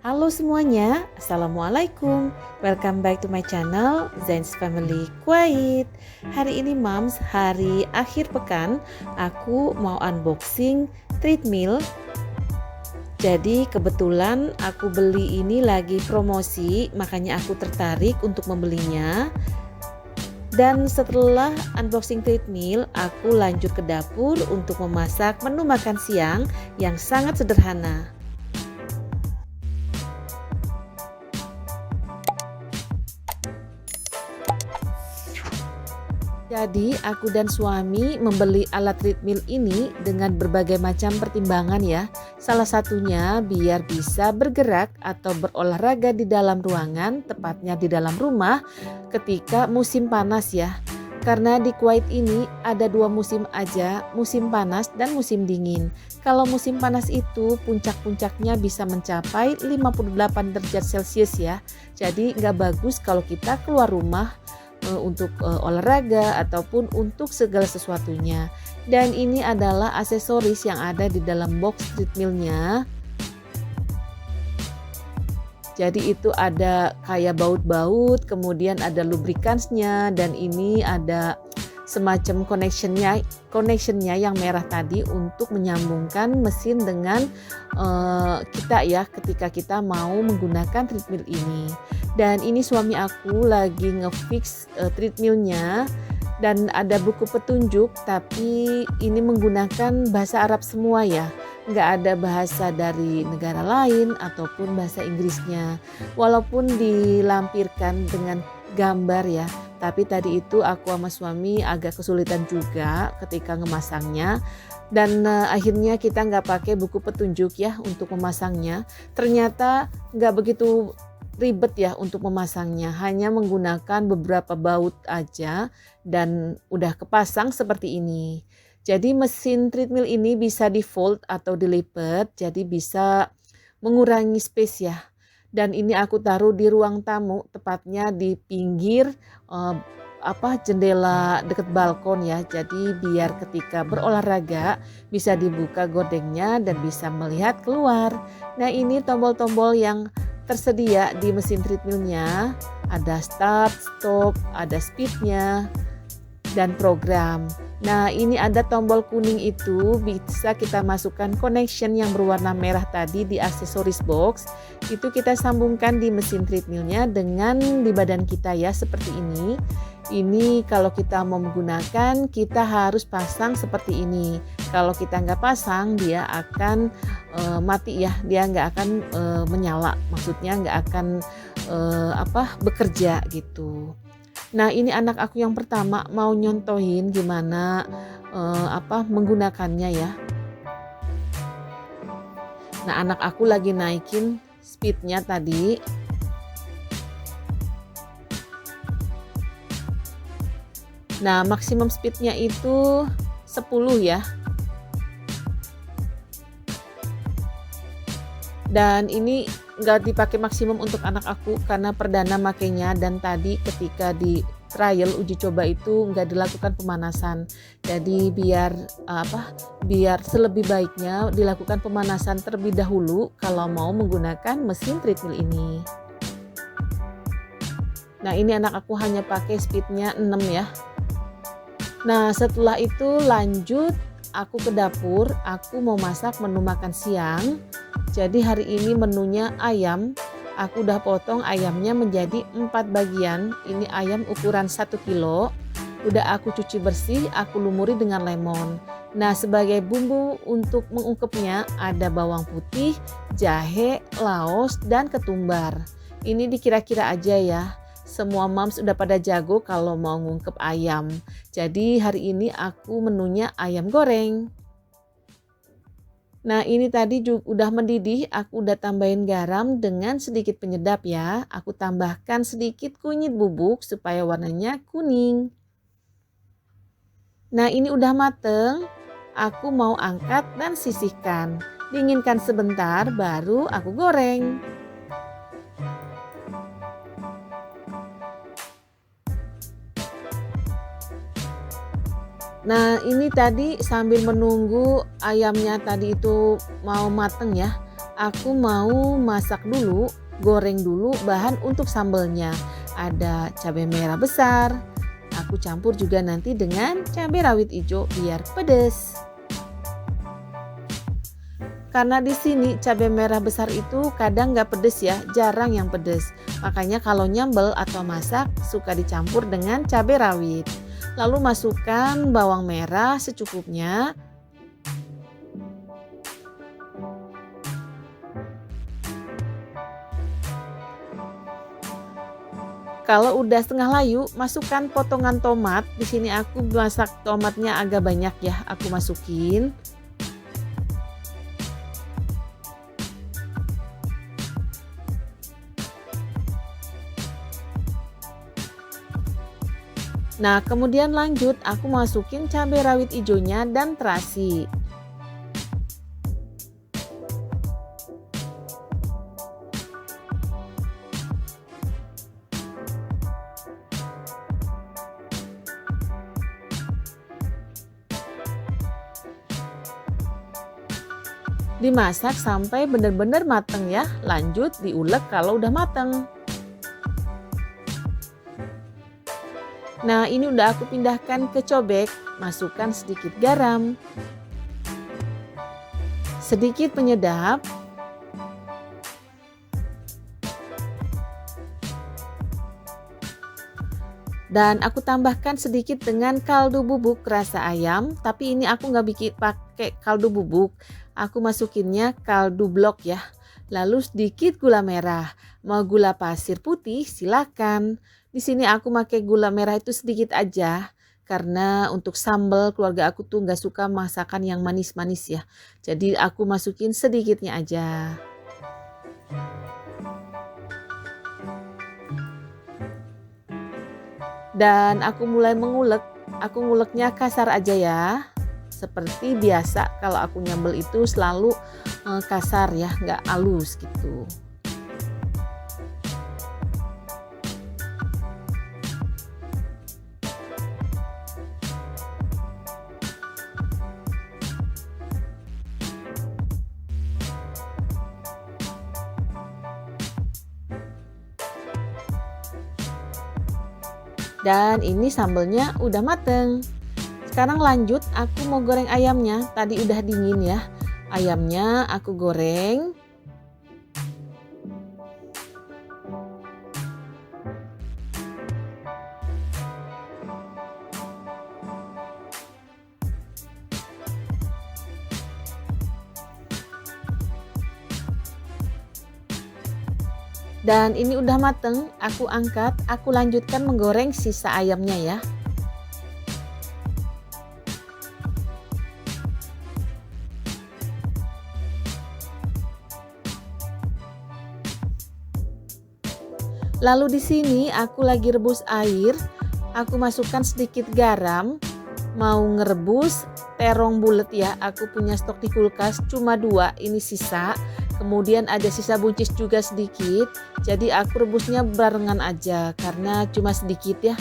Halo semuanya, Assalamualaikum. Welcome back to my channel Zain's Family Quiet. Hari ini Moms, hari akhir pekan, aku mau unboxing treadmill. Jadi kebetulan aku beli ini lagi promosi, makanya aku tertarik untuk membelinya. Dan setelah unboxing treadmill, aku lanjut ke dapur untuk memasak menu makan siang yang sangat sederhana. Jadi aku dan suami membeli alat treadmill ini dengan berbagai macam pertimbangan ya. Salah satunya biar bisa bergerak atau berolahraga di dalam ruangan, tepatnya di dalam rumah ketika musim panas ya. Karena di Kuwait ini ada dua musim aja, musim panas dan musim dingin. Kalau musim panas itu puncak-puncaknya bisa mencapai 58 derajat Celcius ya. Jadi nggak bagus kalau kita keluar rumah untuk olahraga ataupun untuk segala sesuatunya. Dan ini adalah aksesoris yang ada di dalam box treadmillnya. Jadi itu ada kayak baut-baut, kemudian ada lubrikansnya, dan ini ada semacam connectionnya yang merah tadi untuk menyambungkan mesin dengan kita ya ketika kita mau menggunakan treadmill ini. Dan ini suami aku lagi ngefix treadmillnya dan ada buku petunjuk, tapi ini menggunakan bahasa Arab semua ya, nggak ada bahasa dari negara lain ataupun bahasa Inggrisnya, walaupun dilampirkan dengan gambar ya. Tapi tadi itu aku sama suami agak kesulitan juga ketika ngemasangnya. Dan akhirnya kita nggak pakai buku petunjuk ya untuk memasangnya. Ternyata nggak begitu ribet ya untuk memasangnya. Hanya menggunakan beberapa baut aja dan udah kepasang seperti ini. Jadi mesin treadmill ini bisa di fold atau dilipat. Jadi bisa mengurangi space ya. Dan ini aku taruh di ruang tamu, tepatnya di pinggir jendela dekat balkon ya. Jadi biar ketika berolahraga bisa dibuka gordengnya dan bisa melihat keluar. Nah, ini tombol-tombol yang tersedia di mesin treadmillnya. Ada start, stop, ada speednya dan program. Nah, ini ada tombol kuning itu bisa kita masukkan connection yang berwarna merah tadi di aksesoris box. Itu kita sambungkan di mesin treadmillnya dengan di badan kita ya, seperti ini. Ini kalau kita mau menggunakan kita harus pasang seperti ini. Kalau kita nggak pasang dia akan mati ya, dia nggak akan menyala. Maksudnya nggak akan bekerja gitu. Nah, ini anak aku yang pertama mau nyontohin gimana menggunakannya ya. Nah, anak aku lagi naikin speednya tadi. Nah, maksimum speednya itu 10 ya. Dan ini nggak dipakai maksimum untuk anak aku karena perdana makainya, dan tadi ketika di trial uji coba itu nggak dilakukan pemanasan. Jadi biar selebih baiknya dilakukan pemanasan terlebih dahulu kalau mau menggunakan mesin treadmill ini. Nah, ini anak aku hanya pakai speednya 6 ya. Nah, setelah itu lanjut aku ke dapur, aku mau masak menu makan siang. Jadi hari ini menunya ayam. Aku udah potong ayamnya menjadi 4 bagian. Ini ayam ukuran 1 kilo. Udah aku cuci bersih, aku lumuri dengan lemon. Nah, sebagai bumbu untuk mengungkepnya ada bawang putih, jahe, laos, dan ketumbar. Ini dikira-kira aja ya. Semua moms udah pada jago kalau mau ngungkep ayam. Jadi hari ini aku menunya ayam goreng. Nah, ini tadi juga udah mendidih, aku udah tambahin garam dengan sedikit penyedap ya. Aku tambahkan sedikit kunyit bubuk supaya warnanya kuning. Nah, ini udah mateng. Aku mau angkat dan sisihkan. Dinginkan sebentar baru aku goreng. Nah, ini tadi sambil menunggu ayamnya tadi itu mau mateng ya, aku mau masak dulu, goreng dulu bahan untuk sambelnya. Ada cabai merah besar, aku campur juga nanti dengan cabai rawit hijau biar pedas. Karena di sini cabai merah besar itu kadang nggak pedes ya, jarang yang pedes. Makanya kalau nyambel atau masak suka dicampur dengan cabai rawit. Lalu masukkan bawang merah secukupnya. Kalau udah setengah layu, masukkan potongan tomat. Di sini aku masak tomatnya agak banyak ya, aku masukin. Nah, kemudian lanjut aku masukin cabai rawit hijaunya dan terasi. Dimasak sampai benar-benar mateng ya. Lanjut diulek kalau udah mateng. Nah, ini udah aku pindahkan ke cobek, masukkan sedikit garam, sedikit penyedap, dan aku tambahkan sedikit dengan kaldu bubuk rasa ayam. Tapi ini aku nggak bikin pakai kaldu bubuk, aku masukinnya kaldu blok ya. Lalu sedikit gula merah, mau gula pasir putih silakan. Di sini aku pakai gula merah itu sedikit aja, karena untuk sambal keluarga aku tuh nggak suka masakan yang manis-manis ya. Jadi aku masukin sedikitnya aja. Dan aku mulai mengulek, aku nguleknya kasar aja ya. Seperti biasa kalau aku nyambel itu selalu kasar ya, nggak halus gitu. Dan ini sambelnya udah mateng. Sekarang lanjut aku mau goreng ayamnya. Tadi udah dingin ya. Ayamnya aku goreng. Dan ini udah mateng, aku angkat, aku lanjutkan menggoreng sisa ayamnya ya. Lalu di sini aku lagi rebus air, aku masukkan sedikit garam, mau ngerebus terong bulat ya. Aku punya stok di kulkas cuma 2, ini sisa. Kemudian ada sisa buncis juga sedikit, jadi aku rebusnya barengan aja karena cuma sedikit ya,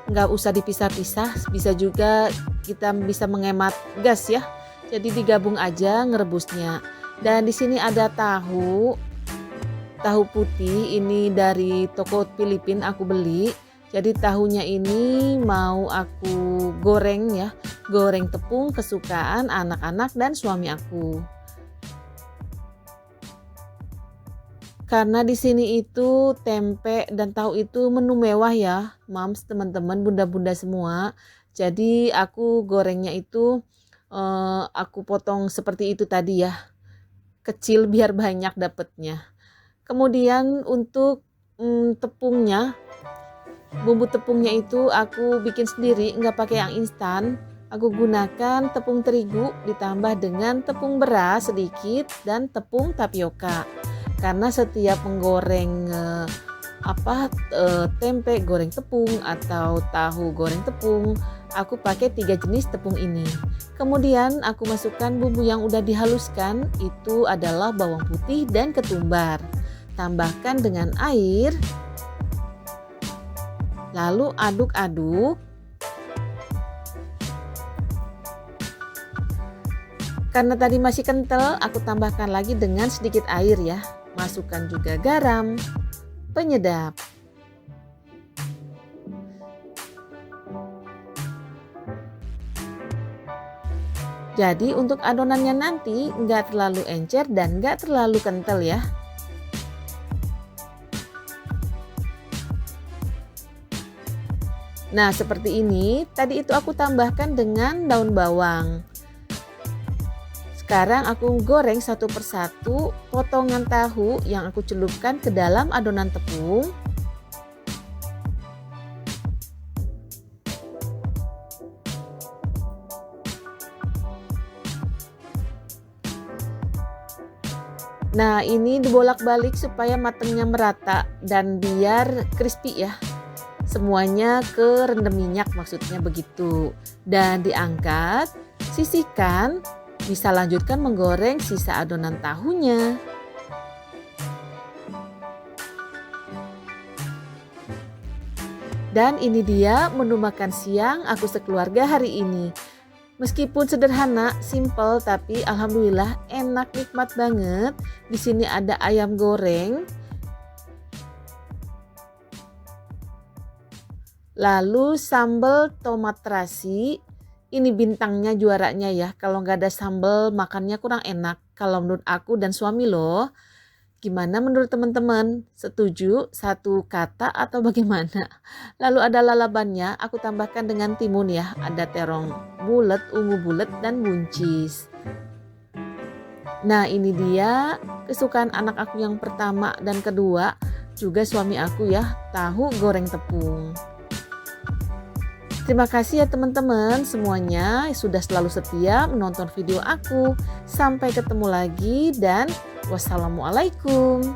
nggak usah dipisah-pisah, bisa juga kita bisa menghemat gas ya, jadi digabung aja ngerebusnya. Dan di sini ada tahu putih, ini dari toko Filipina aku beli, jadi tahunya ini mau aku goreng ya, goreng tepung kesukaan anak-anak dan suami aku. Karena di sini itu tempe dan tahu itu menu mewah ya, mams, teman-teman, bunda-bunda semua. Jadi aku gorengnya itu aku potong seperti itu tadi ya, kecil biar banyak dapatnya. Kemudian untuk tepungnya, bumbu tepungnya itu aku bikin sendiri, nggak pakai yang instan. Aku gunakan tepung terigu ditambah dengan tepung beras sedikit dan tepung tapioka. Karena setiap menggoreng tempe goreng tepung atau tahu goreng tepung, aku pakai 3 jenis tepung ini. Kemudian aku masukkan bumbu yang udah dihaluskan, itu adalah bawang putih dan ketumbar. Tambahkan dengan air, lalu aduk-aduk. Karena tadi masih kental, aku tambahkan lagi dengan sedikit air ya. Masukkan juga garam, penyedap. Jadi untuk adonannya nanti nggak terlalu encer dan nggak terlalu kental ya. Nah seperti ini, tadi itu aku tambahkan dengan daun bawang. Sekarang aku goreng satu persatu potongan tahu yang aku celupkan ke dalam adonan tepung. Nah ini dibolak-balik supaya matangnya merata dan biar crispy ya. Semuanya kerendam minyak maksudnya begitu. Dan diangkat, sisihkan, bisa lanjutkan menggoreng sisa adonan tahunya. Dan ini dia menu makan siang aku sekeluarga hari ini. Meskipun sederhana, simple, tapi alhamdulillah enak, nikmat banget. Di sini ada ayam goreng. Lalu sambal tomat terasi. Ini bintangnya juaranya ya. Kalau nggak ada sambal makannya kurang enak. Kalau menurut aku dan suami loh. Gimana menurut teman-teman? Setuju? Satu kata atau bagaimana? Lalu ada lalabannya, aku tambahkan dengan timun ya. Ada terong bulat, ungu bulat, dan buncis. Nah ini dia kesukaan anak aku yang pertama dan kedua. Juga suami aku ya, tahu goreng tepung. Terima kasih ya teman-teman semuanya sudah selalu setia menonton video aku. Sampai ketemu lagi dan wassalamualaikum.